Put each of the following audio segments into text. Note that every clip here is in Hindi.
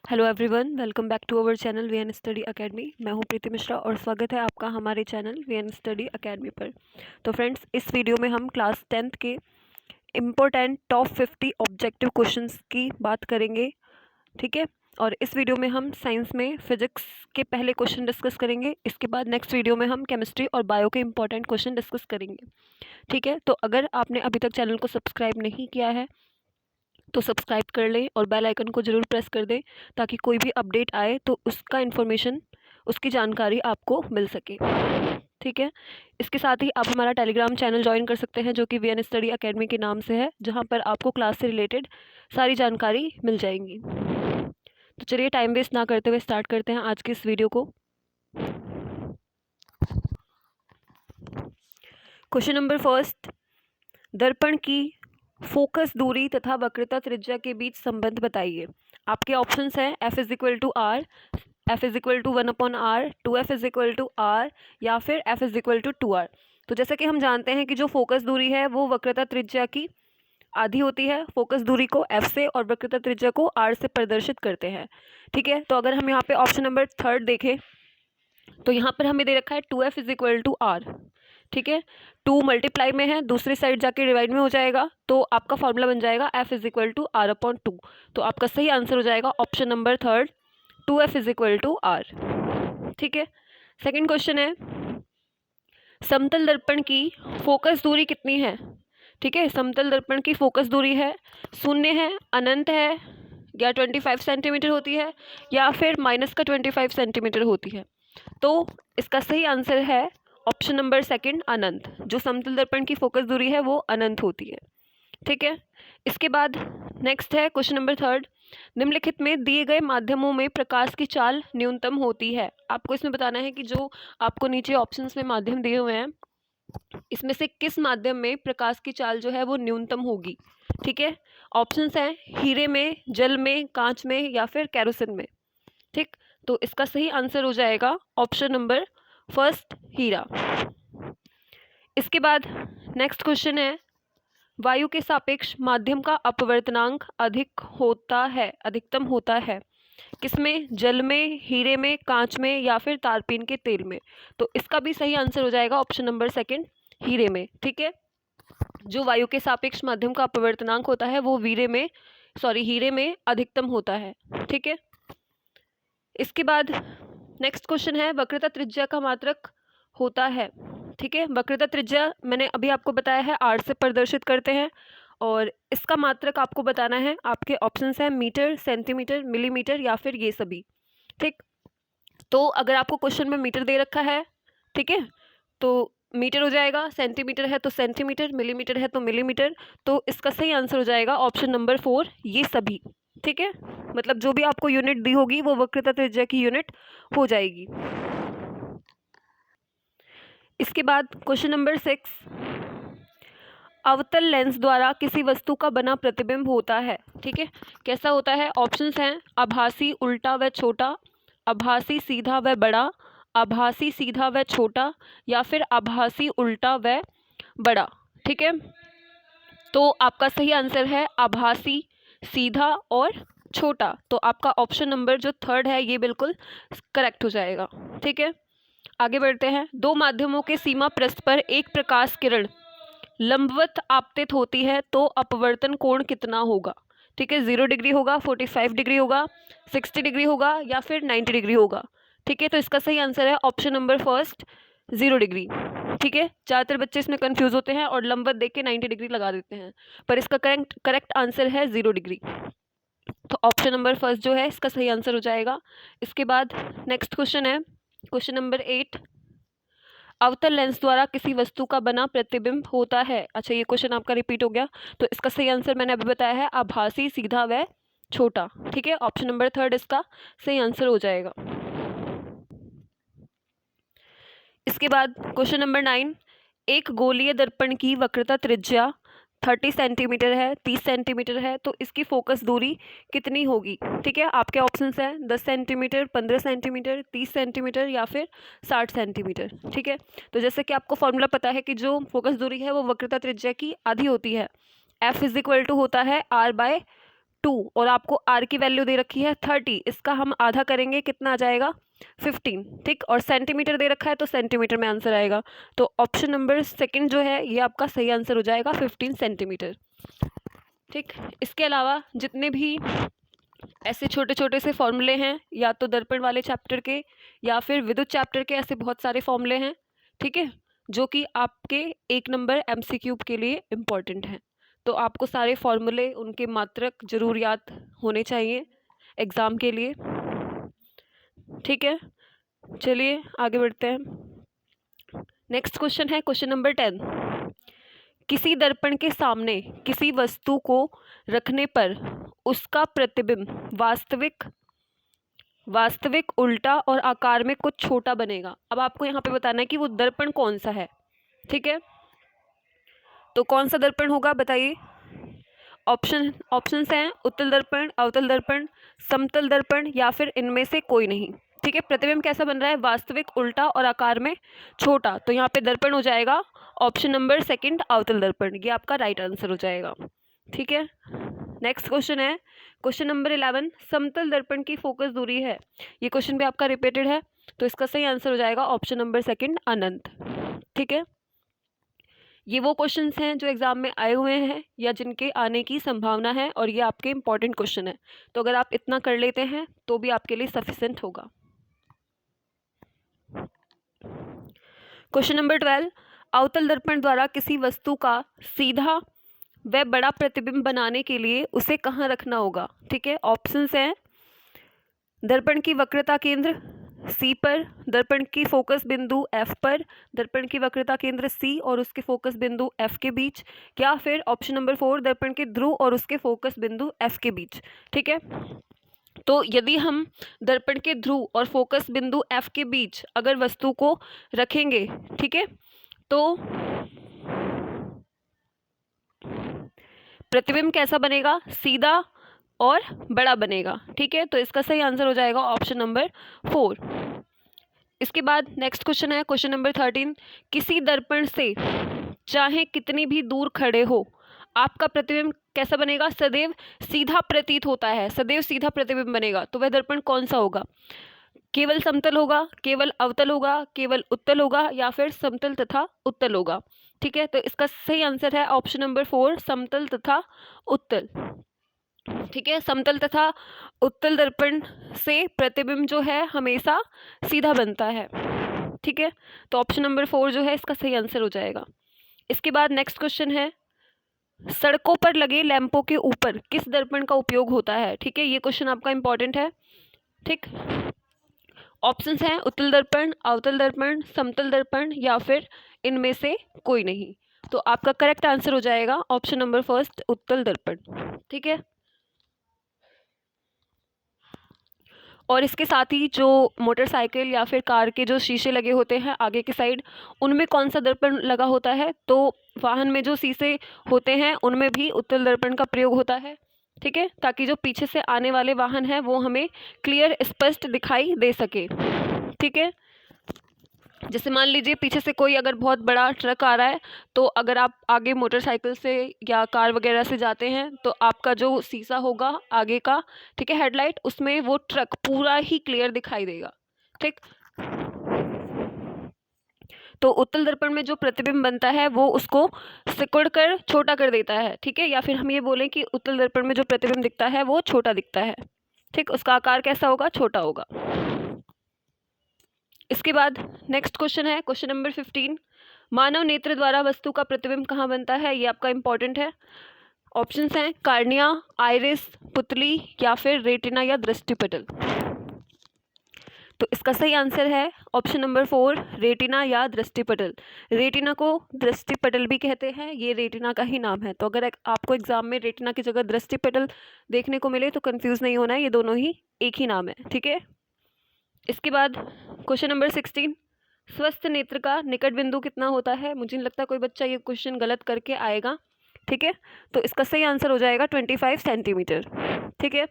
Hello everyone, welcome back to our channel VN study academy. मैं हूं प्रीति मिश्रा और स्वागत है आपका हमारे चैनल वीएन स्टडी एकेडमी पर। तो फ्रेंड्स, इस वीडियो में हम क्लास 10th के इम्पोर्टेंट टॉप 50 ऑब्जेक्टिव क्वेश्चंस की बात करेंगे, ठीक है। और इस वीडियो में हम साइंस में फिजिक्स के पहले क्वेश्चन डिस्कस करेंगे। इसके बाद नेक्स्ट वीडियो में हम केमिस्ट्री और बायो के इंपॉर्टेंट क्वेश्चन डिस्कस करेंगे, ठीक है। तो अगर आपने अभी तक चैनल को सब्सक्राइब नहीं किया है तो सब्सक्राइब कर लें और बेल आइकन को ज़रूर प्रेस कर दें, ताकि कोई भी अपडेट आए तो उसका इन्फॉर्मेशन, उसकी जानकारी आपको मिल सके, ठीक है। इसके साथ ही आप हमारा टेलीग्राम चैनल ज्वाइन कर सकते हैं, जो कि वीएन स्टडी एकेडमी के नाम से है, जहां पर आपको क्लास से रिलेटेड सारी जानकारी मिल जाएंगी। तो चलिए टाइम वेस्ट ना करते हुए स्टार्ट करते हैं आज की इस वीडियो को। क्वेश्चन नंबर फर्स्ट, दर्पण की फोकस दूरी तथा वक्रता त्रिज्या के बीच संबंध बताइए। आपके ऑप्शंस हैं F is equal to R, F is equal to 1/r, 2F is equal to R, या फिर F is equal to 2r। तो जैसा कि हम जानते हैं कि जो फोकस दूरी है वो वक्रता त्रिज्या की आधी होती है। फोकस दूरी को F से और वक्रता त्रिज्या को R से प्रदर्शित करते हैं, ठीक है। तो अगर हम यहाँ पे ऑप्शन नंबर थर्ड देखें तो यहाँ पर हमें दे रखा है 2F is equal to are, ठीक है। 2 मल्टीप्लाई में है, दूसरी साइड जाके डिवाइड में हो जाएगा, तो आपका फॉर्मूला बन जाएगा F is equal to R/2। तो आपका सही आंसर हो जाएगा option number third, 2F is equal to R, ठीक है। सेकंड क्वेश्चन है, समतल दर्पण की फोकस दूरी कितनी है, ठीक है। समतल दर्पण की फोकस दूरी है 0 है, अनंत है, या 25 सेंटीमीटर होती है, या फिर -25 सेंटीमीटर होती है। तो इसका सही आंसर है ऑप्शन नंबर सेकंड, अनंत। जो समतल दर्पण की फोकस दूरी है वो अनंत होती है, ठीक है। इसके बाद नेक्स्ट है क्वेश्चन नंबर थर्ड, निम्नलिखित में दिए गए माध्यमों में प्रकाश की चाल न्यूनतम होती है। आपको इसमें बताना है कि जो आपको नीचे ऑप्शंस में माध्यम दिए हुए हैं, इसमें से किस माध्यम में प्रकाश की चाल जो है वो न्यूनतम होगी, ठीक है। ऑप्शंस हैं हीरे में, जल में, कांच में, या फिर केरोसिन में, ठीक। तो इसका सही आंसर हो जाएगा ऑप्शन नंबर फर्स्ट, हीरा। इसके बाद नेक्स्ट क्वेश्चन है, वायु के सापेक्ष माध्यम का अपवर्तनांक अधिकतम होता है किसमें? जल में, हीरे में, कांच में, या फिर तारपीन के तेल में। तो इसका भी सही आंसर हो जाएगा ऑप्शन नंबर सेकंड, हीरे में, ठीक है। जो वायु के सापेक्ष माध्यम का अपवर्तनांक होता है वो हीरे में अधिकतम होता है, ठीक है। इसके बाद नेक्स्ट क्वेश्चन है, वक्रता त्रिज्या का मात्रक होता है, ठीक है। वक्रता त्रिज्या मैंने अभी आपको बताया है R से प्रदर्शित करते हैं, और इसका मात्रक आपको बताना है। आपके ऑप्शंस हैं मीटर, सेंटीमीटर, मिलीमीटर, या फिर ये सभी, ठीक। तो अगर आपको क्वेश्चन में मीटर दे रखा है, ठीक है, तो मीटर हो जाएगा, सेंटीमीटर है तो सेंटीमीटर, मिलीमीटर है तो मिलीमीटर। तो इसका सही आंसर हो जाएगा ऑप्शन नंबर 4, ये सभी, ठीक है। मतलब जो भी आपको यूनिट दी होगी वो वक्रता त्रिज्या की यूनिट हो जाएगी। इसके बाद क्वेश्चन नंबर 6, अवतल लेंस द्वारा किसी वस्तु का बना प्रतिबिंब होता है, ठीक है। कैसा होता है? ऑप्शंस हैं आभासी, उल्टा व छोटा, आभासी, सीधा व बड़ा, आभासी, सीधा व छोटा, या फिर आभासी, उल्टा व बड़ा, ठीक है। तो आपका सही आंसर है आभासी, सीधा और छोटा। तो आपका ऑप्शन नंबर जो थर्ड है ये बिल्कुल करेक्ट हो जाएगा, ठीक है। आगे बढ़ते हैं, दो माध्यमों के सीमा पृष्ठ पर एक प्रकाश किरण लंबवत आपतित होती है तो अपवर्तन कोण कितना होगा, ठीक है। 0 डिग्री होगा, 45 डिग्री होगा, 60 डिग्री होगा, या फिर 90 डिग्री होगा, ठीक है। तो इसका सही आंसर है ऑप्शन नंबर फर्स्ट, 0 डिग्री, ठीक है। ज़्यादातर बच्चे इसमें कंफ्यूज होते हैं और लंबवत देख के 90 डिग्री लगा देते हैं, पर इसका करेक्ट आंसर है 0 डिग्री। तो ऑप्शन नंबर फर्स्ट जो है इसका सही आंसर हो जाएगा। इसके बाद नेक्स्ट क्वेश्चन है क्वेश्चन नंबर 8, अवतल लेंस द्वारा किसी वस्तु का बना प्रतिबिंब होता है। अच्छा, ये क्वेश्चन आपका रिपीट हो गया। तो इसका सही आंसर मैंने अभी बताया है आभासी, सीधा व छोटा, ठीक है। ऑप्शन नंबर थर्ड इसका सही आंसर हो जाएगा। इसके बाद क्वेश्चन नंबर 9, एक गोलीय दर्पण की वक्रता त्रिज्या 30 सेंटीमीटर है, 30 सेंटीमीटर है, तो इसकी फोकस दूरी कितनी होगी, ठीक है। आपके ऑप्शंस हैं 10 सेंटीमीटर, 15 सेंटीमीटर, 30 सेंटीमीटर, या फिर 60 सेंटीमीटर, ठीक है। तो जैसे कि आपको फॉर्मूला पता है कि जो फोकस दूरी है वो वक्रता त्रिज्या की आधी होती है। F इज इक्वल टू होता है R/2, 2 और आपको आर की वैल्यू दे रखी है 30, इसका हम आधा करेंगे कितना आ जाएगा 15, ठीक। और सेंटीमीटर दे रखा है तो सेंटीमीटर में आंसर आएगा। तो ऑप्शन नंबर सेकंड जो है ये आपका सही आंसर हो जाएगा 15 सेंटीमीटर, ठीक। इसके अलावा जितने भी ऐसे छोटे छोटे से फॉर्मूले हैं, या तो दर्पण वाले चैप्टर के या फिर विद्युत चैप्टर के, ऐसे बहुत सारे फॉर्मूले हैं, ठीक है, जो कि आपके 1 नंबर MCQ के लिए इम्पॉर्टेंट हैं। तो आपको सारे फॉर्मूले, उनके मात्रक जरूर याद होने चाहिए एग्ज़ाम के लिए, ठीक है। चलिए आगे बढ़ते हैं। नेक्स्ट क्वेश्चन है क्वेश्चन नंबर 10। किसी दर्पण के सामने किसी वस्तु को रखने पर उसका प्रतिबिंब वास्तविक उल्टा और आकार में कुछ छोटा बनेगा। अब आपको यहाँ पे बताना है कि वो दर्पण कौन सा है, ठीक है। तो कौन सा दर्पण होगा बताइए। ऑप्शंस हैं उत्तल दर्पण, अवतल दर्पण, समतल दर्पण या फिर इनमें से कोई नहीं, ठीक है। प्रतिबिंब कैसा बन रहा है, वास्तविक उल्टा और आकार में छोटा। तो यहाँ पे दर्पण हो जाएगा ऑप्शन नंबर सेकंड अवतल दर्पण, ये आपका राइट आंसर हो जाएगा, ठीक है। नेक्स्ट क्वेश्चन है क्वेश्चन नंबर 11। समतल दर्पण की फोकस दूरी है, ये क्वेश्चन भी आपका रिपीटेड है, तो इसका सही आंसर हो जाएगा ऑप्शन नंबर सेकंड अनंत, ठीक है। ये वो क्वेश्चंस हैं जो एग्जाम में आए हुए हैं या जिनके आने की संभावना है, और ये आपके इंपॉर्टेंट क्वेश्चन है। तो अगर आप इतना कर लेते हैं तो भी आपके लिए सफिशिएंट होगा। Question number 12। अवतल दर्पण द्वारा किसी वस्तु का सीधा व बड़ा प्रतिबिंब बनाने के लिए उसे कहाँ रखना होगा, ठीक है। ऑप्शंस हैं दर्पण की वक्रता केंद्र C पर, दर्पण की फोकस बिंदु F पर, दर्पण की वक्रता केंद्र C और उसके फोकस बिंदु F के बीच, या फिर ऑप्शन नंबर 4 दर्पण के ध्रुव और उसके फोकस बिंदु F के बीच, ठीक है। तो यदि हम दर्पण के ध्रुव और फोकस बिंदु F के बीच अगर वस्तु को रखेंगे, ठीक है, तो प्रतिबिंब कैसा बनेगा, सीधा और बड़ा बनेगा, ठीक है। तो इसका सही आंसर हो जाएगा ऑप्शन नंबर 4। इसके बाद नेक्स्ट क्वेश्चन है क्वेश्चन नंबर 13। किसी दर्पण से चाहे कितनी भी दूर खड़े हो, आपका प्रतिबिंब कैसा बनेगा, सदैव सीधा प्रतीत होता है, सदैव सीधा प्रतिबिंब बनेगा। तो वह दर्पण कौन सा होगा, केवल समतल होगा, केवल अवतल होगा, केवल उत्तल होगा, या फिर समतल तथा उत्तल होगा, ठीक है। तो इसका सही आंसर है ऑप्शन नंबर 4 समतल तथा उत्तल, ठीक है। समतल तथा उत्तल दर्पण से प्रतिबिंब जो है हमेशा सीधा बनता है, ठीक है। तो ऑप्शन नंबर 4 जो है इसका सही आंसर हो जाएगा। इसके बाद नेक्स्ट क्वेश्चन है सड़कों पर लगे लैंपों के ऊपर किस दर्पण का उपयोग होता है, ठीक है। ये क्वेश्चन आपका इंपॉर्टेंट है, ठीक। ऑप्शंस हैं उत्तल दर्पण, अवतल दर्पण, समतल दर्पण या फिर इनमें से कोई नहीं। तो आपका करेक्ट आंसर हो जाएगा ऑप्शन नंबर फर्स्ट उत्तल दर्पण, ठीक है। और इसके साथ ही जो मोटरसाइकिल या फिर कार के जो शीशे लगे होते हैं आगे की साइड, उनमें कौन सा दर्पण लगा होता है, तो वाहन में जो शीशे होते हैं उनमें भी उत्तल दर्पण का प्रयोग होता है, ठीक है, ताकि जो पीछे से आने वाले वाहन हैं वो हमें क्लियर स्पष्ट दिखाई दे सके, ठीक है। जैसे मान लीजिए पीछे से कोई अगर बहुत बड़ा ट्रक आ रहा है, तो अगर आप आगे मोटरसाइकिल से या कार वगैरह से जाते हैं तो आपका जो शीशा होगा आगे का, ठीक है, हेडलाइट, उसमें वो ट्रक पूरा ही क्लियर दिखाई देगा, ठीक। तो उत्तल दर्पण में जो प्रतिबिंब बनता है वो उसको सिकुड़ कर छोटा कर देता है, ठीक है। या फिर हम ये बोलें कि उत्तल दर्पण में जो प्रतिबिंब दिखता है वो छोटा दिखता है, ठीक, उसका आकार कैसा होगा, छोटा होगा। इसके बाद नेक्स्ट क्वेश्चन है क्वेश्चन नंबर 15। मानव नेत्र द्वारा वस्तु का प्रतिबिंब कहाँ बनता है, ये आपका इंपॉर्टेंट है। ऑप्शंस हैं कार्निया, आइरिस, पुतली या फिर रेटिना या दृष्टिपटल। तो इसका सही आंसर है ऑप्शन नंबर 4 रेटिना या दृष्टिपटल। रेटिना को दृष्टिपटल भी कहते हैं, ये रेटिना का ही नाम है। तो अगर आपको एग्जाम में रेटिना की जगह दृष्टिपटल देखने को मिले तो कंफ्यूज नहीं होना है, ये दोनों ही एक ही नाम है, ठीक है। इसके बाद क्वेश्चन नंबर 16। स्वस्थ नेत्र का निकट बिंदु कितना होता है। मुझे नहीं लगता कोई बच्चा ये क्वेश्चन गलत करके आएगा, ठीक है। तो इसका सही आंसर हो जाएगा 25 सेंटीमीटर, ठीक है।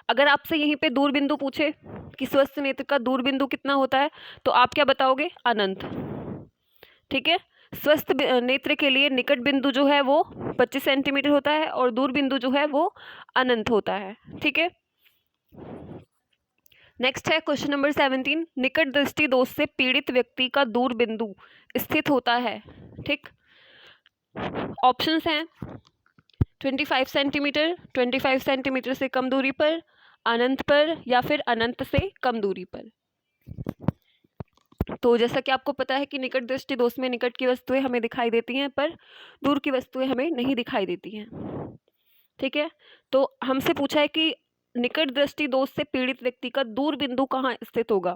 अगर आपसे यहीं पे दूर बिंदु पूछे कि स्वस्थ नेत्र का दूर बिंदु कितना होता है, तो आप क्या बताओगे, अनंत, ठीक है। स्वस्थ नेत्र के लिए निकट बिंदु जो है वो 25 सेंटीमीटर होता है और दूर बिंदु जो है वो अनंत होता है। ठीक है, नेक्स्ट है क्वेश्चन नंबर 17, निकट दृष्टि दोष से पीड़ित व्यक्ति का दूर बिंदु स्थित होता है। ठीक, ऑप्शंस हैं 25 सेंटीमीटर, 25 सेंटीमीटर से कम दूरी पर, अनंत पर, या फिर अनंत से कम दूरी पर। तो जैसा कि आपको पता है कि निकट दृष्टि दोष में निकट की वस्तुएं हमें दिखाई देती हैं पर दूर की वस्तुएं हमें नहीं दिखाई देती हैं। ठीक है, तो हमसे पूछा है कि निकट दृष्टि दोष से पीड़ित व्यक्ति का दूर बिंदु कहाँ स्थित होगा।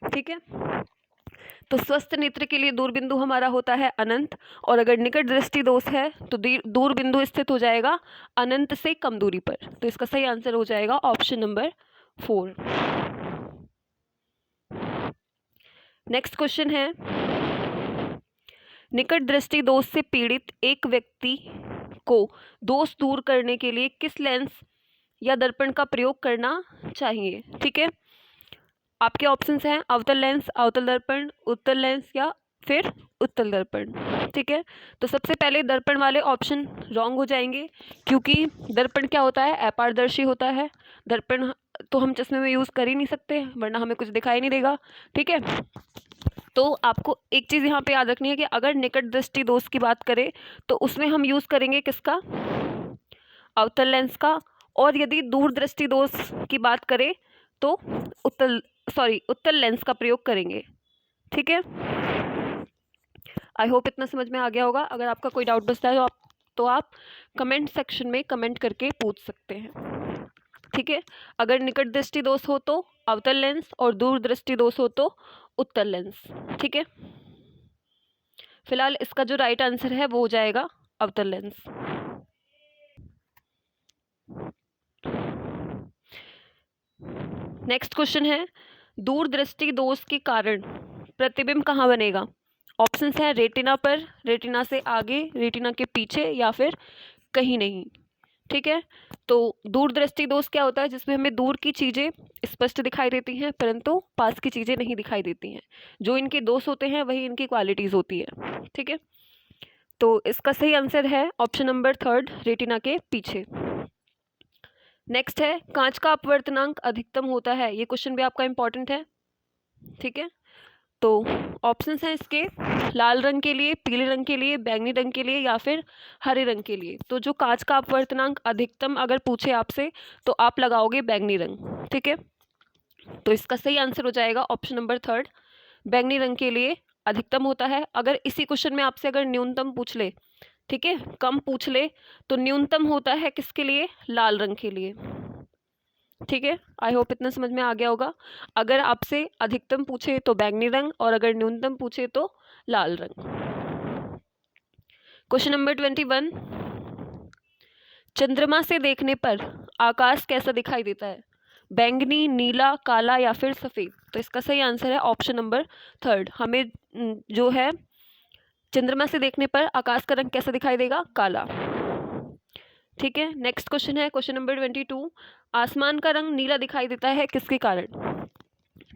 ठीक है, तो स्वस्थ नेत्र के लिए दूर बिंदु हमारा होता है अनंत, और अगर निकट दृष्टि दोष है तो दूर बिंदु स्थित हो जाएगा अनंत से कम दूरी पर। तो इसका सही आंसर हो जाएगा ऑप्शन नंबर 4। नेक्स्ट क्वेश्चन है, निकट दृष्टि दोष से पीड़ित एक व्यक्ति को दोष दूर करने के लिए किस लेंस या दर्पण का प्रयोग करना चाहिए। ठीक है, आपके ऑप्शंस हैं अवतल लेंस, अवतल दर्पण, उत्तल लेंस या फिर उत्तल दर्पण। ठीक है, तो सबसे पहले दर्पण वाले ऑप्शन रॉन्ग हो जाएंगे, क्योंकि दर्पण क्या होता है, अपारदर्शी होता है। दर्पण तो हम चश्मे में यूज़ कर ही नहीं सकते, वरना हमें कुछ दिखाई नहीं देगा। ठीक है, तो आपको एक चीज़ यहाँ पे याद रखनी है कि अगर निकट दृष्टि दोष की बात करें तो उसमें हम यूज़ करेंगे किसका, अवतल लेंस का, और यदि दूर दृष्टि दोष की बात करें तो उत्तल लेंस का प्रयोग करेंगे। ठीक है, आई होप इतना समझ में आ गया होगा। अगर आपका कोई डाउट बचता है तो आप कमेंट सेक्शन में कमेंट करके पूछ सकते हैं। ठीक है, अगर निकट दृष्टि दोष हो तो अवतल लेंस और दूर दृष्टि दोष हो तो उत्तल लेंस। ठीक है, फिलहाल इसका जो राइट आंसर है वो हो जाएगा अवतल लेंस। नेक्स्ट क्वेश्चन है, दूर दृष्टि दोष के कारण प्रतिबिंब कहाँ बनेगा। ऑप्शंस हैं रेटिना पर, रेटिना से आगे, रेटिना के पीछे, या फिर कहीं नहीं। ठीक है, तो दूर दृष्टि दोष क्या होता है, जिसमें हमें दूर की चीज़ें स्पष्ट दिखाई देती हैं परंतु पास की चीज़ें नहीं दिखाई देती हैं। जो इनके दोष होते हैं वही इनकी क्वालिटीज़ होती है। ठीक है, तो इसका सही आंसर है ऑप्शन नंबर 3, रेटिना के पीछे। नेक्स्ट है, कांच का अपवर्तनांक अधिकतम होता है। ये क्वेश्चन भी आपका इंपॉर्टेंट है। ठीक है, तो ऑप्शंस हैं इसके लाल रंग के लिए, पीले रंग के लिए, बैंगनी रंग के लिए, या फिर हरे रंग के लिए। तो जो कांच का अपवर्तनांक अधिकतम अगर पूछे आपसे तो आप लगाओगे बैंगनी रंग। ठीक है, तो इसका सही आंसर हो जाएगा ऑप्शन नंबर 3, बैंगनी रंग के लिए अधिकतम होता है। अगर इसी क्वेश्चन में आपसे अगर न्यूनतम पूछ ले, ठीक है, कम पूछ ले, तो न्यूनतम होता है किसके लिए, लाल रंग के लिए। ठीक है, आई होप इतना समझ में आ गया होगा। अगर आपसे अधिकतम पूछे तो बैंगनी रंग, और अगर न्यूनतम पूछे तो लाल रंग। क्वेश्चन नंबर 21, चंद्रमा से देखने पर आकाश कैसा दिखाई देता है, बैंगनी, नीला, काला या फिर सफ़ेद। तो इसका सही आंसर है ऑप्शन नंबर 3। हमें जो है चंद्रमा से देखने पर आकाश का रंग कैसा दिखाई देगा, काला। ठीक है, नेक्स्ट क्वेश्चन है क्वेश्चन नंबर 22, आसमान का रंग नीला दिखाई देता है किसके कारण।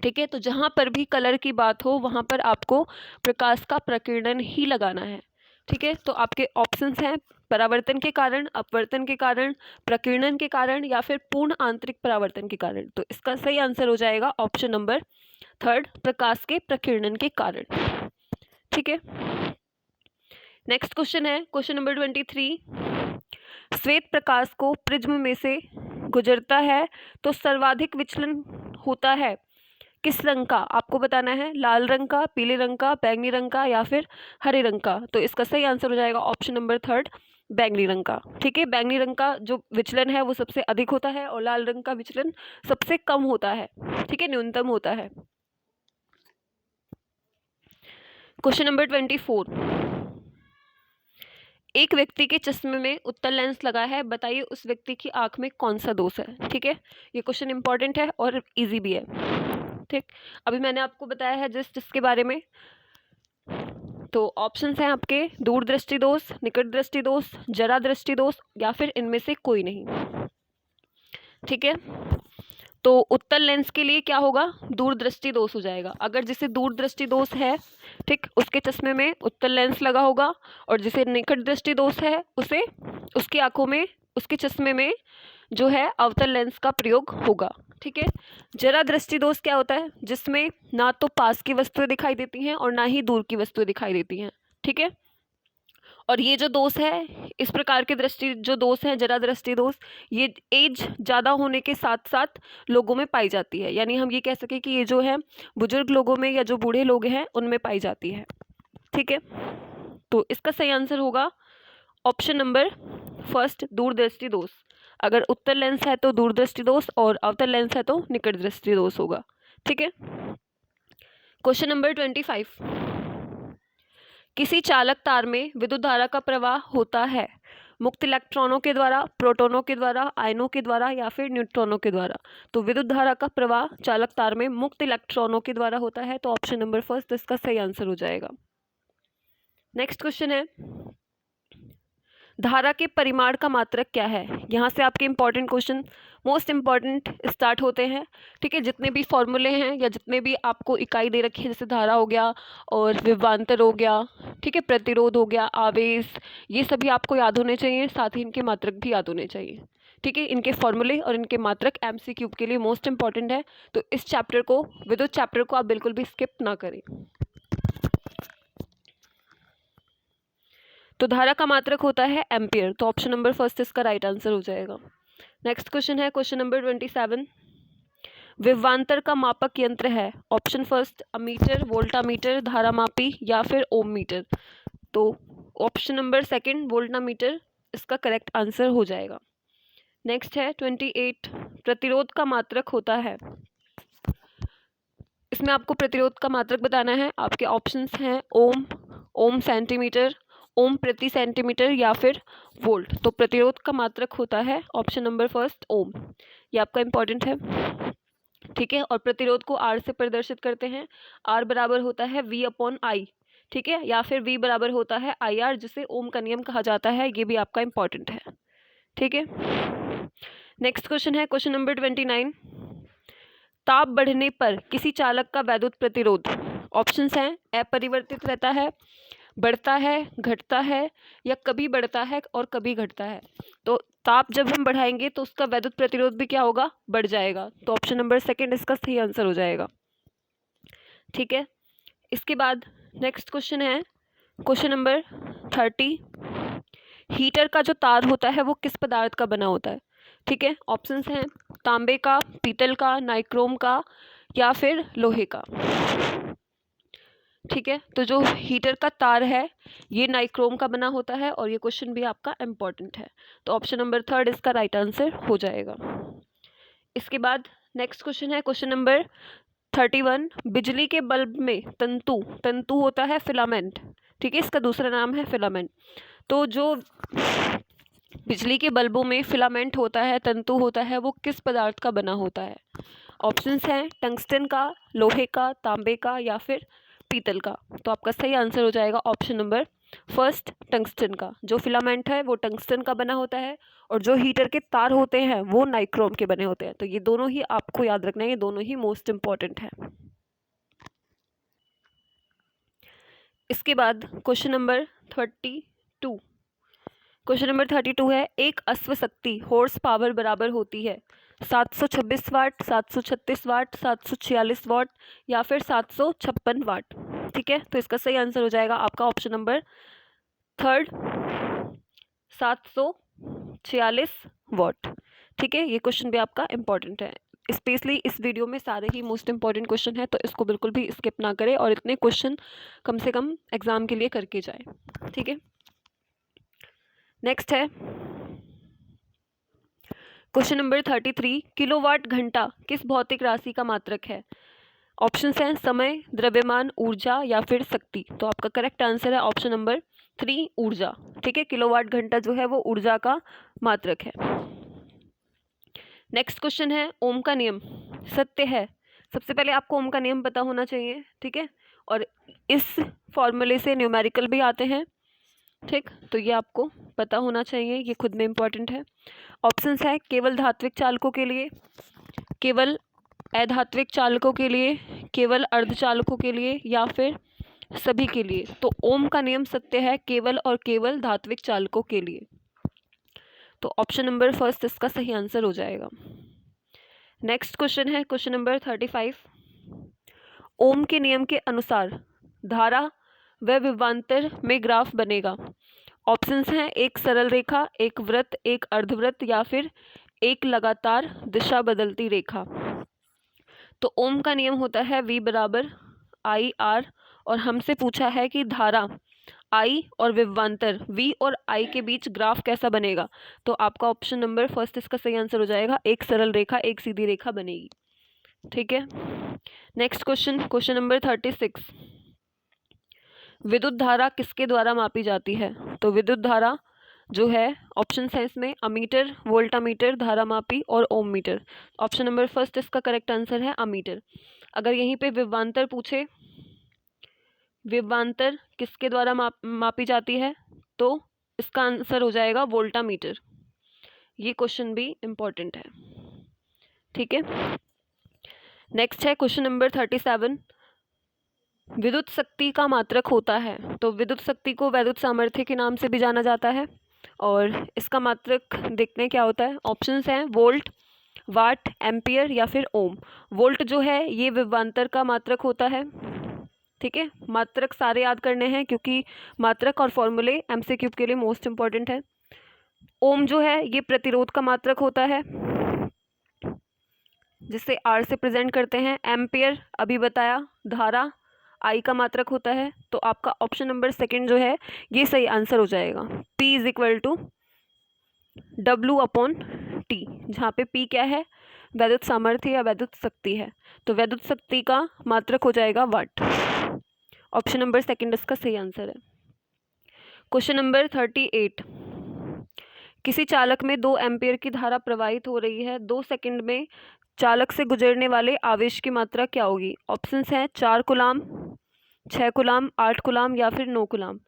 ठीक है, तो जहाँ पर भी कलर की बात हो वहाँ पर आपको प्रकाश का प्रकीर्णन ही लगाना है। ठीक है, तो आपके ऑप्शंस हैं परावर्तन के कारण, अपवर्तन के कारण, प्रकीर्णन के कारण, या फिर पूर्ण आंतरिक परावर्तन के कारण। तो इसका सही आंसर हो जाएगा ऑप्शन नंबर 3, प्रकाश के प्रकीर्णन के कारण। ठीक है, नेक्स्ट क्वेश्चन है क्वेश्चन नंबर 23, श्वेत प्रकाश को प्रिज्म में से गुजरता है तो सर्वाधिक विचलन होता है किस रंग का, आपको बताना है, लाल रंग का, पीले रंग का, बैंगनी रंग का, या फिर हरे रंग का। तो इसका सही आंसर हो जाएगा ऑप्शन नंबर 3, बैंगनी रंग का। ठीक है, बैंगनी रंग का जो विचलन है वो सबसे अधिक होता है और लाल रंग का विचलन सबसे कम होता है। ठीक है, न्यूनतम होता है। क्वेश्चन नंबर 24, एक व्यक्ति के चश्मे में उत्तल लेंस लगा है, बताइए उस व्यक्ति की आंख में कौन सा दोष है। ठीक है, ये क्वेश्चन इंपॉर्टेंट है और इजी भी है। ठीक, अभी मैंने आपको बताया है जिसके बारे में। तो ऑप्शंस हैं आपके दूर दृष्टि दोष, निकट दृष्टि दोष, जरा दृष्टि दोष, या फिर इनमें से कोई नहीं। ठीक है, तो उत्तल लेंस के लिए क्या होगा, दूरदृष्टि दोष हो जाएगा। अगर जिसे दूरदृष्टि दोष है, ठीक, उसके चश्मे में उत्तल लेंस लगा होगा, और जिसे निकट दृष्टि दोष है उसे उसकी आंखों में, उसके चश्मे में जो है अवतल लेंस का प्रयोग होगा। ठीक है। जरा दृष्टि दोष क्या होता है, जिसमें ना तो पास की वस्तुएं दिखाई देती हैं और ना ही दूर की वस्तुएं दिखाई देती हैं। ठीक है। और ये जो दोष है, इस प्रकार के दृष्टि जो दोष है, जरा दृष्टि दोष, ये एज ज़्यादा होने के साथ साथ लोगों में पाई जाती है। यानी हम ये कह सकें कि ये जो है बुजुर्ग लोगों में या जो बूढ़े लोग हैं उनमें पाई जाती है। ठीक है। तो इसका सही आंसर होगा ऑप्शन नंबर फर्स्ट, दूरदृष्टि दोष। अगर उत्तल लेंस है तो दूरदृष्टि दोष, और अवतल लेंस है तो निकट दृष्टि दोष होगा। ठीक है। क्वेश्चन नंबर 25, किसी चालक तार में विद्युत धारा का प्रवाह होता है मुक्त इलेक्ट्रॉनों के द्वारा, प्रोटॉनों के द्वारा, आयनों के द्वारा या फिर न्यूट्रॉनों के द्वारा। तो विद्युत धारा का प्रवाह चालक तार में मुक्त इलेक्ट्रॉनों के द्वारा होता है, तो ऑप्शन नंबर फर्स्ट इसका सही आंसर हो जाएगा। नेक्स्ट क्वेश्चन है, धारा के परिमाण का मात्रक क्या है। यहाँ से आपके important question, most important start होते हैं। ठीक है। जितने भी फॉर्मूले हैं या जितने भी आपको इकाई दे रखी है, जैसे धारा हो गया और विभवांतर हो गया, ठीक है, प्रतिरोध हो गया, आवेश, ये सभी आपको याद होने चाहिए, साथ ही इनके मात्रक भी याद होने चाहिए। ठीक है। इनके फॉर्मूले और इनके मात्रक MCQ के लिए मोस्ट इंपॉर्टेंट है। तो इस चैप्टर को, विद्युत चैप्टर को आप बिल्कुल भी स्किप ना करें। तो धारा का मात्रक होता है एम्पियर, तो ऑप्शन नंबर फर्स्ट इसका राइट आंसर हो जाएगा। नेक्स्ट क्वेश्चन है क्वेश्चन नंबर 27, विभवांतर का मापक यंत्र है। ऑप्शन फर्स्ट अमीटर, वोल्टामीटर, धारामापी या फिर ओम मीटर। तो ऑप्शन नंबर सेकंड वोल्टामीटर इसका करेक्ट आंसर हो जाएगा। नेक्स्ट है 28, प्रतिरोध का मात्रक होता है। इसमें आपको प्रतिरोध का मात्रक बताना है। आपके ऑप्शंस हैं ओम, ओम सेंटीमीटर, ओम प्रति सेंटीमीटर या फिर वोल्ट। तो प्रतिरोध का मात्रक होता है ऑप्शन नंबर फर्स्ट ओम, ये आपका इंपॉर्टेंट है। ठीक है। और प्रतिरोध को R से प्रदर्शित करते हैं। R बराबर होता है V/I, ठीक है, या फिर V बराबर होता है IR, जिसे ओम का नियम कहा जाता है। ये भी आपका इंपॉर्टेंट है। ठीक है। नेक्स्ट क्वेश्चन है क्वेश्चन नंबर 29, ताप बढ़ने पर किसी चालक का वैद्युत प्रतिरोध, ऑप्शंस हैं अपरिवर्तित रहता है, बढ़ता है, घटता है, या कभी बढ़ता है और कभी घटता है। तो ताप जब हम बढ़ाएंगे तो उसका वैद्युत प्रतिरोध भी क्या होगा, बढ़ जाएगा। तो ऑप्शन नंबर सेकंड इसका सही आंसर हो जाएगा। ठीक है। इसके बाद नेक्स्ट क्वेश्चन है क्वेश्चन नंबर 30, हीटर का जो तार होता है वो किस पदार्थ का बना होता है। ठीक है। ऑप्शंस हैं तांबे का, पीतल का, नाइक्रोम का या फिर लोहे का। ठीक है। तो जो हीटर का तार है ये नाइक्रोम का बना होता है, और ये क्वेश्चन भी आपका इम्पॉर्टेंट है। तो ऑप्शन नंबर थर्ड इसका राइट आंसर हो जाएगा। इसके बाद नेक्स्ट क्वेश्चन है क्वेश्चन नंबर 31, बिजली के बल्ब में तंतु, तंतु होता है फिलामेंट। ठीक है। इसका दूसरा नाम है फिलामेंट। तो जो बिजली के बल्बों में फिलामेंट होता है, तंतु होता है, वो किस पदार्थ का बना होता है। ऑप्शंस हैं टंगस्टन का, लोहे का, तांबे का या फिर पीतल का। तो आपका सही आंसर हो जाएगा ऑप्शन नंबर फर्स्ट टंगस्टन का। जो फिलामेंट है वो टंगस्टन का बना होता है, और जो हीटर के तार होते हैं वो नाइक्रोम के बने होते हैं। तो ये दोनों ही आपको याद रखना है, ये दोनों ही मोस्ट इंपॉर्टेंट है। इसके बाद क्वेश्चन नंबर 32, क्वेश्चन नंबर 32 है, एक अश्व शक्ति हॉर्स पावर बराबर होती है 726 वाट, 736 वाट, 746 वाट या फिर 756 वाट। ठीक है। तो इसका सही आंसर हो जाएगा आपका ऑप्शन नंबर थर्ड 746 वाट। ठीक है। ये क्वेश्चन भी आपका इंपॉर्टेंट है। स्पेशली इस वीडियो में सारे ही मोस्ट इंपॉर्टेंट क्वेश्चन है, तो इसको बिल्कुल भी स्किप ना करें और इतने क्वेश्चन कम से कम एग्जाम के लिए करके जाए। ठीक है। नेक्स्ट है क्वेश्चन नंबर 33, किलोवाट घंटा किस भौतिक राशि का मात्रक है। ऑप्शंस हैं समय, द्रव्यमान, ऊर्जा या फिर शक्ति। तो आपका करेक्ट आंसर है ऑप्शन नंबर 3 ऊर्जा। ठीक है। किलोवाट घंटा जो है वो ऊर्जा का मात्रक है। नेक्स्ट क्वेश्चन है ओम का नियम सत्य है। सबसे पहले आपको ओम का नियम पता होना चाहिए। ठीक है। और इस फॉर्मूले से न्यूमेरिकल भी आते हैं। ठीक। तो ये आपको पता होना चाहिए, ये खुद में इम्पॉर्टेंट है। ऑप्शंस है केवल धात्विक चालकों के लिए, केवल अधात्विक चालकों के लिए, केवल अर्धचालकों के लिए, या फिर सभी के लिए? तो ओम का नियम सत्य है केवल और केवल धात्विक चालकों के लिए। तो ऑप्शन नंबर फर्स्ट इसका सही आंसर हो जाएगा। नेक्स्ट क्वेश्चन है क्वेश्चन नंबर 35। ओम के नियम के अनुसार धारा व विभवांतर में ग्राफ बनेगा। ऑप्शंस हैं एक सरल रेखा, एक वृत्त, एक अर्धवृत्त, या फिर एक लगातार दिशा बदलती रेखा। तो ओम का नियम होता है V बराबर I R, और हमसे पूछा है कि धारा I और विभवांतर V और I के बीच ग्राफ कैसा बनेगा। तो आपका ऑप्शन नंबर फर्स्ट इसका सही आंसर हो जाएगा, एक सरल रेखा, एक सीधी रेखा बनेगी। ठीक है। Next question, question number 36। विद्युत धारा किसके द्वारा मापी जाती है? तो विद्युत धारा जो है ऑप्शन है इसमें अमीटर, वोल्टामीटर, धारा मापी और ओम मीटर। ऑप्शन नंबर फर्स्ट इसका करेक्ट आंसर है अमीटर। अगर यहीं पे विभवांतर पूछे, विभवांतर किसके द्वारा मापी जाती है, तो इसका आंसर हो जाएगा वोल्टामीटर। ये क्वेश्चन भी इम्पोर्टेंट है। ठीक है। नेक्स्ट है क्वेश्चन नंबर 37। विद्युत शक्ति का मात्रक होता है। तो विद्युत शक्ति को वैद्युत सामर्थ्य के नाम से भी जाना जाता है, और इसका मात्रक देखते हैं क्या होता है। ऑप्शंस हैं वोल्ट, वाट, एम्पियर, या फिर ओम। वोल्ट जो है ये विभवांतर का मात्रक होता है। ठीक है, मात्रक सारे याद करने हैं क्योंकि मात्रक और फॉर्मूले एमसीक्यू के लिए मोस्ट इंपॉर्टेंट है। ओम जो है ये प्रतिरोध का मात्रक होता है जिसे आर से प्रेजेंट करते हैं। एम्पियर अभी बताया, धारा आई का मात्रक होता है। तो आपका ऑप्शन नंबर सेकंड जो है ये सही आंसर हो जाएगा। P is equal to W/T, जहाँ पे P क्या है, वैद्युत सामर्थ्य या वैद्युत शक्ति है। तो वैद्युत शक्ति का मात्रक हो जाएगा वाट। ऑप्शन नंबर सेकंड इसका सही आंसर है। Question number 38। किसी चालक में 2 एम्पियर की धारा प्रवाहित हो रही है। 2 सेकंड में चालक से गुजरने वाले आवेश की मात्रा क्या होगी। ऑप्शंस हैं 4 कूलाम, 6 कूलाम, 8 कूलाम, या फिर 9 कूलाम।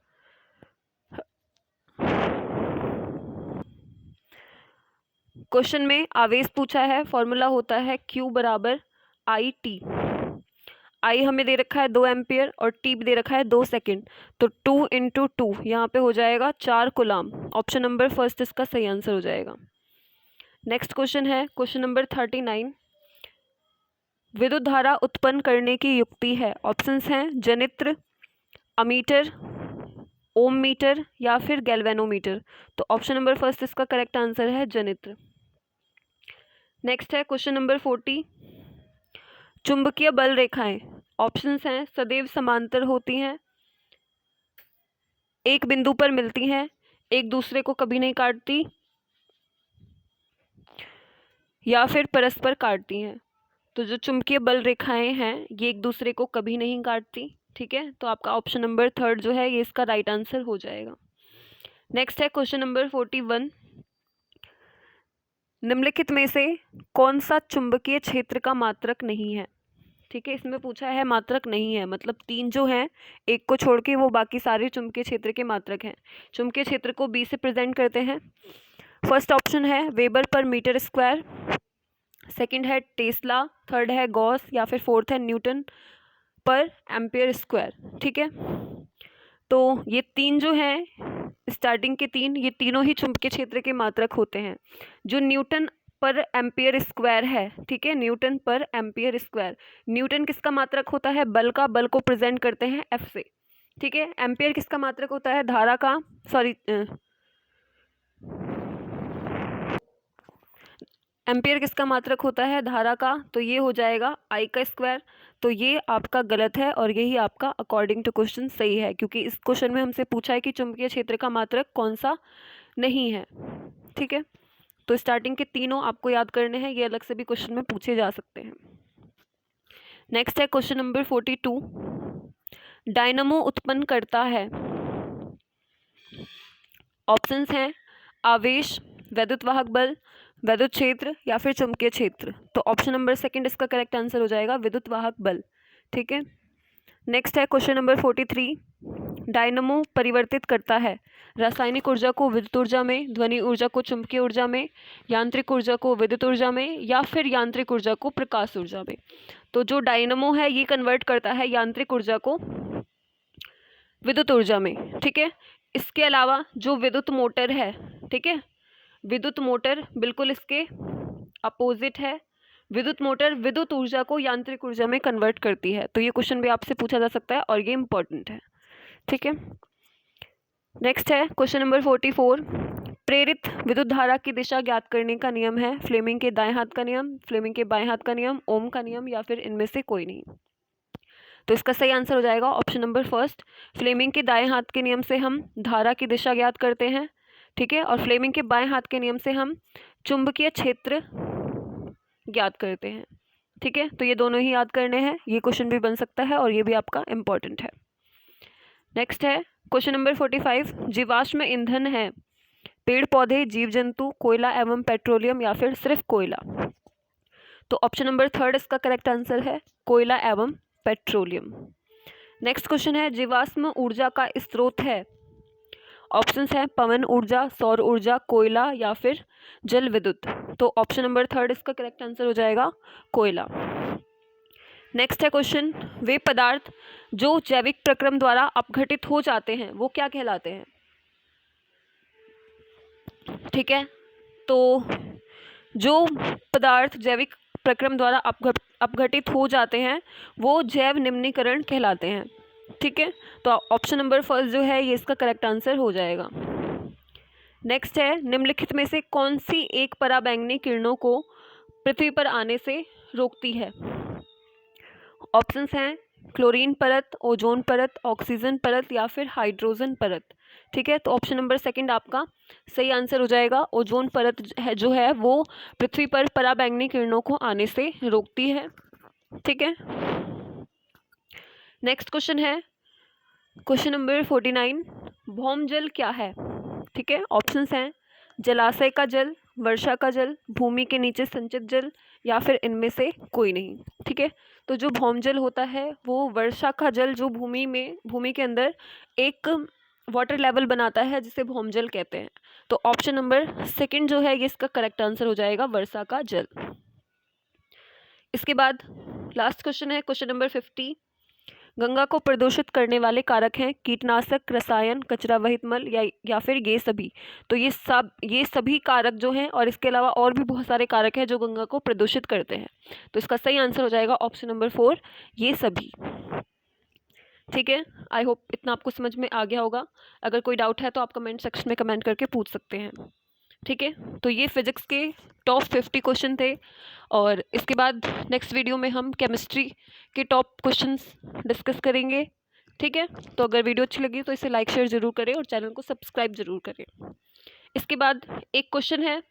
क्वेश्चन में आवेश पूछा है, फॉर्मूला होता है Q बराबर IT। I हमें दे रखा है 2 एम्पियर और T भी दे रखा है 2 सेकंड। तो 2 × 2 यहाँ पे हो जाएगा 4 कूलाम। ऑप्शन नंबर फर्स्ट इसका सही आंसर हो जाएगा। नेक्स्ट क्वेश्चन है क्वेश्चन नंबर 39। विद्युत धारा उत्पन्न करने की युक्ति है। ऑप्शंस हैं जनित्र, अमीटर, ओम मीटर, या फिर गैल्वेनोमीटर। तो ऑप्शन नंबर फर्स्ट इसका करेक्ट आंसर है जनित्र। नेक्स्ट है क्वेश्चन नंबर 40। चुंबकीय बल रेखाएं, ऑप्शंस हैं सदैव समांतर होती हैं, एक बिंदु पर मिलती हैं, एक दूसरे को कभी नहीं काटती, या फिर परस्पर काटती हैं। तो जो चुंबकीय बल रेखाएं हैं ये एक दूसरे को कभी नहीं काटती। ठीक है, तो आपका ऑप्शन नंबर थर्ड जो है ये इसका राइट आंसर हो जाएगा। नेक्स्ट है क्वेश्चन नंबर 41। निम्नलिखित में से कौन सा चुंबकीय क्षेत्र का मात्रक नहीं है। ठीक है, इसमें पूछा है मात्रक नहीं है, मतलब 3 जो हैं एक को छोड़ के वो बाकी सारे चुंबकीय क्षेत्र के मात्रक हैं। चुंबकीय क्षेत्र को B से प्रेजेंट करते हैं। फर्स्ट ऑप्शन है वेबर पर मीटर स्क्वायर, सेकंड है टेस्ला, थर्ड है गॉस, या फिर फोर्थ है न्यूटन पर एम्पियर स्क्वायर। ठीक है, तो ये 3 जो हैं स्टार्टिंग के 3, ये तीनों ही चुंबकीय क्षेत्र के मात्रक होते हैं। जो न्यूटन पर एम्पियर स्क्वायर है, ठीक है, न्यूटन पर एम्पियर स्क्वायर, न्यूटन किसका मात्रक होता है, बल का, बल को प्रेजेंट करते हैं F से। ठीक है, एम्पियर किसका मात्रक होता है, धारा का, एम्पियर किसका मात्रक होता है, धारा का। तो ये हो जाएगा I का स्क्वायर। तो ये आपका गलत है और यही आपका अकॉर्डिंग टू क्वेश्चन सही है, क्योंकि इस क्वेश्चन में हमसे पूछा है कि चुंबकीय क्षेत्र का मात्रक कौन सा नहीं है। ठीक है, तो स्टार्टिंग के तीनों आपको याद करने हैं, ये अलग से भी क्वेश्चन में पूछे जा सकते हैं। नेक्स्ट है क्वेश्चन नंबर 42। डायनामो उत्पन्न करता है। ऑप्शंस हैं आवेश, वैद्युत वाहक बल, वैद्युत क्षेत्र, या फिर चुंबकीय क्षेत्र। तो ऑप्शन नंबर सेकंड इसका करेक्ट आंसर हो जाएगा विद्युत वाहक बल। ठीक है, नेक्स्ट है क्वेश्चन नंबर 43, डायनमो परिवर्तित करता है रासायनिक ऊर्जा को विद्युत ऊर्जा में, ध्वनि ऊर्जा को चुंबकीय ऊर्जा में, यांत्रिक ऊर्जा को विद्युत ऊर्जा में, या फिर यांत्रिक ऊर्जा को प्रकाश ऊर्जा में। तो जो डायनमो है ये कन्वर्ट करता है यांत्रिक ऊर्जा को विद्युत ऊर्जा में, ठीक है। इसके अलावा जो विद्युत मोटर है, ठीक है, विद्युत मोटर बिल्कुल इसके अपोजिट है। विद्युत मोटर विद्युत ऊर्जा को यांत्रिक ऊर्जा में कन्वर्ट करती है। तो ये क्वेश्चन भी आपसे पूछा जा सकता है और ये इंपॉर्टेंट है, ठीक है। नेक्स्ट है क्वेश्चन नंबर 44, प्रेरित विद्युत धारा की दिशा ज्ञात करने का नियम है फ्लेमिंग के दाएं हाथ का नियम, फ्लेमिंग के बाएं हाथ का नियम, ओम का नियम, या फिर इनमें से कोई नहीं। तो इसका सही आंसर हो जाएगा ऑप्शन नंबर फर्स्ट, फ्लेमिंग के दाएं हाथ के नियम से हम धारा की दिशा ज्ञात करते हैं, ठीक है, और फ्लेमिंग के बाएं हाथ के नियम से हम चुंबकीय क्षेत्र ज्ञात करते हैं, ठीक है। तो ये दोनों ही याद करने हैं, ये क्वेश्चन भी बन सकता है और ये भी आपका इम्पॉर्टेंट है। नेक्स्ट है क्वेश्चन नंबर 45, जीवाश्म ईंधन है पेड़ पौधे, जीव जंतु, कोयला एवं पेट्रोलियम, या फिर सिर्फ कोयला। तो ऑप्शन नंबर थर्ड इसका करेक्ट आंसर है, कोयला एवं पेट्रोलियम। नेक्स्ट क्वेश्चन है, जीवाश्म ऊर्जा का स्रोत है, ऑप्शंस हैं पवन ऊर्जा, सौर ऊर्जा, कोयला, या फिर जल विद्युत। तो ऑप्शन नंबर थर्ड इसका करेक्ट आंसर हो जाएगा कोयला। नेक्स्ट है क्वेश्चन, वे पदार्थ जो जैविक प्रक्रम द्वारा अपघटित हो जाते हैं वो क्या कहलाते हैं, ठीक है। तो जो पदार्थ जैविक प्रक्रम द्वारा अपघटित हो जाते हैं वो जैव निम्नीकरण कहलाते हैं, ठीक है। तो ऑप्शन नंबर फर्स्ट जो है ये इसका करेक्ट आंसर हो जाएगा। नेक्स्ट है, निम्नलिखित में से कौन सी एक पराबैंगनी किरणों को पृथ्वी पर आने से रोकती है। ऑप्शंस हैं क्लोरीन परत, ओजोन परत, ऑक्सीजन परत, या फिर हाइड्रोजन परत, ठीक है। तो ऑप्शन नंबर सेकंड आपका सही आंसर हो जाएगा, ओजोन परत है जो है वो पृथ्वी पर पराबैंगनी किरणों को आने से रोकती है, ठीक है। नेक्स्ट क्वेश्चन है क्वेश्चन नंबर 49, भौम जल क्या है, ठीक है। ऑप्शंस हैं जलाशय का जल, वर्षा का जल, भूमि के नीचे संचित जल, या फिर इनमें से कोई नहीं, ठीक है। तो जो भौम जल होता है वो वर्षा का जल जो भूमि के अंदर एक वाटर लेवल बनाता है जिसे भौम जल कहते हैं। तो ऑप्शन नंबर सेकंड जो है ये इसका करेक्ट आंसर हो जाएगा, वर्षा का जल। इसके बाद लास्ट क्वेश्चन है क्वेश्चन नंबर 50, गंगा को प्रदूषित करने वाले कारक हैं कीटनाशक, रसायन, कचरा वहित मल, या फिर ये सभी। तो ये सभी कारक जो हैं और इसके अलावा और भी बहुत सारे कारक हैं जो गंगा को प्रदूषित करते हैं। तो इसका सही आंसर हो जाएगा ऑप्शन नंबर 4, ये सभी, ठीक है। आई होप इतना आपको समझ में आ गया होगा। अगर कोई डाउट है तो आप कमेंट सेक्शन में कमेंट करके पूछ सकते हैं, ठीक है। तो ये फिजिक्स के टॉप 50 क्वेश्चन थे और इसके बाद नेक्स्ट वीडियो में हम केमिस्ट्री के टॉप क्वेश्चंस डिस्कस करेंगे, ठीक है। तो अगर वीडियो अच्छी लगी तो इसे लाइक शेयर ज़रूर करें और चैनल को सब्सक्राइब ज़रूर करें। इसके बाद एक क्वेश्चन है,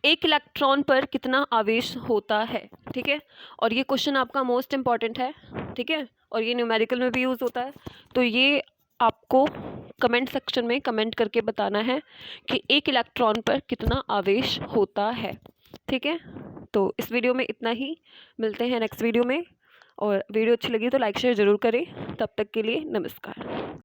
एक इलेक्ट्रॉन पर कितना आवेश होता है, ठीक है। और ये क्वेश्चन आपका मोस्ट इम्पॉर्टेंट है, ठीक है, और ये न्यूमेरिकल में भी यूज़ होता है। तो ये आपको कमेंट सेक्शन में कमेंट करके बताना है कि एक इलेक्ट्रॉन पर कितना आवेश होता है, ठीक है। तो इस वीडियो में इतना ही, मिलते हैं नेक्स्ट वीडियो में। और वीडियो अच्छी लगी तो लाइक शेयर ज़रूर करें। तब तक के लिए नमस्कार।